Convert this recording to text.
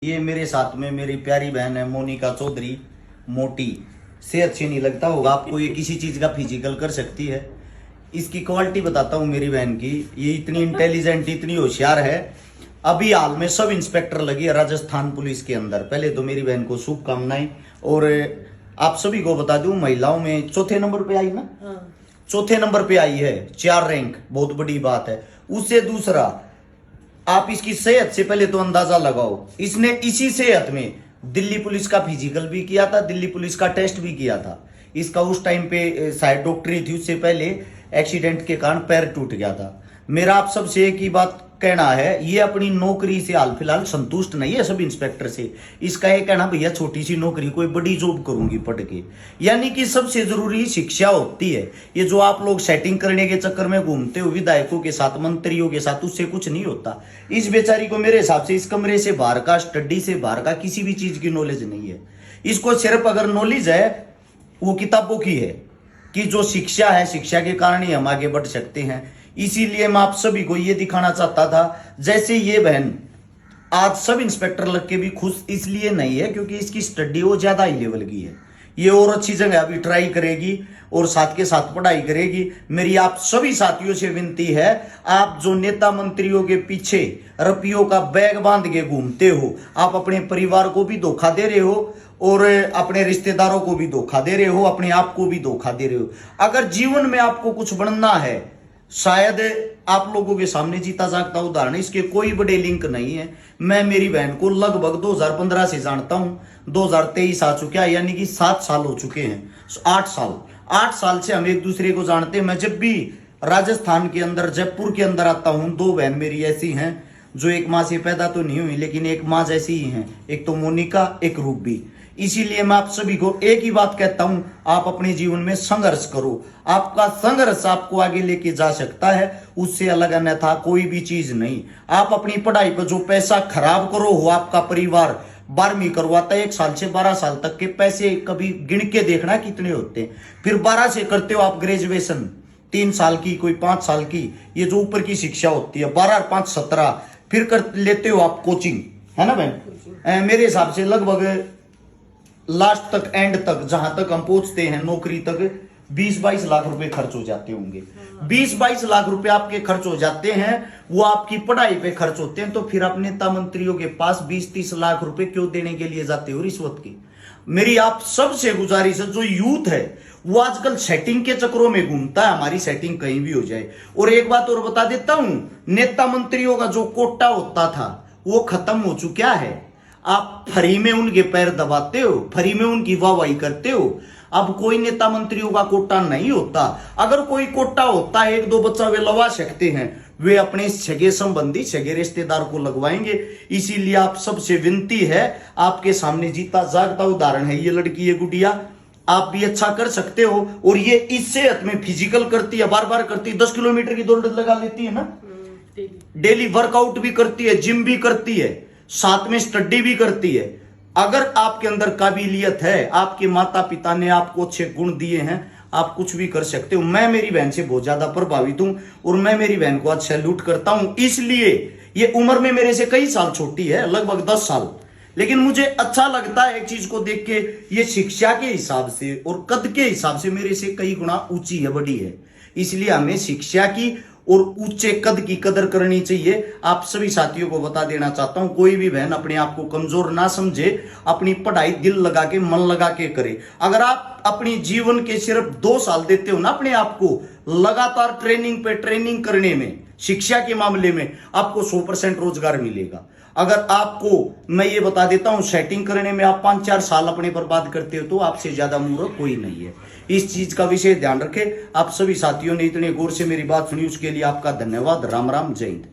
ये मेरे साथ में मेरी प्यारी बहन है मोनिका चौधरी। मोटी से अच्छी नहीं लगता होगा आपको, ये किसी चीज का फिजिकल कर सकती है। इसकी क्वालिटी बताता हूँ मेरी बहन की। ये इतनी इंटेलिजेंट, इतनी होशियार है। अभी हाल में सब इंस्पेक्टर लगी है राजस्थान पुलिस के अंदर। पहले तो मेरी बहन को शुभकामनाएं। और आप सभी को बता दूं, महिलाओं में चौथे नंबर पे आई ना। चौथे नंबर पे आई है, 4 रैंक, बहुत बड़ी बात है। उससे दूसरा, आप इसकी सेहत से पहले तो अंदाजा लगाओ। इसने इसी सेहत में दिल्ली पुलिस का फिजिकल भी किया था, दिल्ली पुलिस का टेस्ट भी किया था। इसका उस टाइम पे शायद डॉक्टरी थी, उससे पहले एक्सीडेंट के कारण पैर टूट गया था। मेरा आप सबसे एक ही बात कहना है, ये अपनी नौकरी से हाल फिलहाल संतुष्ट नहीं है सब इंस्पेक्टर से। इसका ये कहना, भैया छोटी सी नौकरी, कोई बड़ी जॉब करूंगी पढ़ के। यानी कि सबसे जरूरी शिक्षा होती है। ये जो आप लोग सेटिंग करने के चक्कर में घूमते हो विधायकों के साथ, मंत्रियों के साथ, उससे कुछ नहीं होता। इस बेचारी को मेरे हिसाब से इस कमरे से बाहर का, स्टडी से बाहर का किसी भी चीज की नॉलेज नहीं है। इसको सिर्फ अगर नॉलेज है वो किताबों की है, कि जो शिक्षा है, शिक्षा के कारण ही हम आगे बढ़ सकते हैं। इसीलिए मैं आप सभी को ये दिखाना चाहता था। जैसे ये बहन आज सब इंस्पेक्टर लग के भी खुश इसलिए नहीं है क्योंकि इसकी स्टडी वो ज्यादा हाई लेवल की है। ये और अच्छी जगह अभी ट्राई करेगी और साथ के साथ पढ़ाई करेगी। मेरी आप सभी साथियों से विनती है, आप जो नेता मंत्रियों के पीछे रुपयों का बैग बांध के घूमते हो, आप अपने परिवार को भी धोखा दे रहे हो और अपने रिश्तेदारों को भी धोखा दे रहे हो, अपने आप को भी धोखा दे रहे हो। अगर जीवन में आपको कुछ बनना है, शायद आप लोगों के सामने जीता जागता उदाहरण, इसके कोई बड़े लिंक नहीं है। मैं मेरी बहन को लगभग 2015 से जानता हूं, 2023 आ चुका है, यानी कि 7 साल हो चुके हैं। 8 साल से हम एक दूसरे को जानते हैं। मैं जब भी राजस्थान के अंदर, जयपुर के अंदर आता हूं, 2 बहन मेरी ऐसी हैं जो एक माँ से पैदा तो नहीं हुई लेकिन एक माँ जैसी ही हैं। एक तो मोनिका, एक रूबी। इसीलिए मैं आप सभी को एक ही बात कहता हूं, आप अपने जीवन में संघर्ष करो। आपका संघर्ष आपको आगे लेके जा सकता है, उससे अलग अन्यथा कोई भी चीज नहीं। आप अपनी पढ़ाई पर जो पैसा खराब करो, हो आपका परिवार 12वीं करवाता है, 1 साल से 12 साल तक के पैसे कभी गिन के देखना कितने होते हैं। फिर 12 से करते हो आप ग्रेजुएशन, 3 साल की, कोई 5 साल की, ये जो ऊपर की शिक्षा होती है, 12 और 5 17। फिर कर लेते हो आप कोचिंग, है ना बहन। मेरे हिसाब से लगभग लास्ट तक, एंड तक, जहां तक हम पहुंचते हैं नौकरी तक, 20-22 लाख रुपए खर्च हो जाते होंगे। 20-22 लाख रुपए आपके खर्च हो जाते हैं, वो आपकी पढ़ाई पे खर्च होते हैं। तो फिर आप नेता मंत्रियों के पास 20-30 लाख रुपए क्यों देने के लिए जाते हो रिश्वत की। मेरी आप सबसे गुजारिश है, जो यूथ है वो आजकल सेटिंग के चक्रों में घूमता है, हमारी सेटिंग कहीं भी हो जाए। और एक बात और बता देता हूं, नेता मंत्रियों का जो कोटा होता था वो खत्म हो चुका है। आप फ्री में उनके पैर दबाते हो, फ्री में उनकी वाहवाही करते हो। अब कोई नेता मंत्रियों का कोटा नहीं होता। अगर कोई कोटा होता है, 1-2 बच्चा वे लगा सकते हैं, वे अपने सगे संबंधी, सगे रिश्तेदार को लगवाएंगे। इसीलिए आप सबसे विनती है, आपके सामने जीता जागता उदाहरण है ये लड़की, ये गुड़िया। आप भी अच्छा कर सकते हो। और ये इस सेहत में फिजिकल करती है, बार बार करती है, 10 किलोमीटर की दौड़ लगा लेती है ना, डेली वर्कआउट भी करती है, जिम भी करती है, साथ में स्टडी भी करती है। अगर आपके अंदर काबिलियत है, आपके माता पिता ने आपको अच्छे गुण दिए हैं, आप कुछ भी कर सकते हो। मैं मेरी बहन से बहुत ज्यादा प्रभावित हूं और मैं मेरी बहन को आज सैल्यूट करता हूं। इसलिए ये उम्र में मेरे से कई साल छोटी है, लगभग 10 साल, लेकिन मुझे अच्छा लगता है एक चीज को देख के, ये शिक्षा के हिसाब से और कद के हिसाब से मेरे से कई गुना ऊंची है, बड़ी है। इसलिए हमें शिक्षा की और ऊंचे कद की कदर करनी चाहिए। आप सभी साथियों को बता देना चाहता हूं, कोई भी बहन अपने आप को कमजोर ना समझे, अपनी पढ़ाई दिल लगा के, मन लगा के करे। अगर आप अपनी जीवन के सिर्फ 2 साल देते हो ना अपने आप को लगातार ट्रेनिंग पे ट्रेनिंग करने में, शिक्षा के मामले में, आपको 100% रोजगार मिलेगा। अगर आपको मैं ये बता देता हूं, सेटिंग करने में आप 5-4 साल अपने बर्बाद करते हो, तो आपसे ज्यादा मूर्ख कोई नहीं है। इस चीज का विशेष ध्यान रखें। आप सभी साथियों ने इतने गौर से मेरी बात सुनी, उसके लिए आपका धन्यवाद। राम राम, जय हिंद।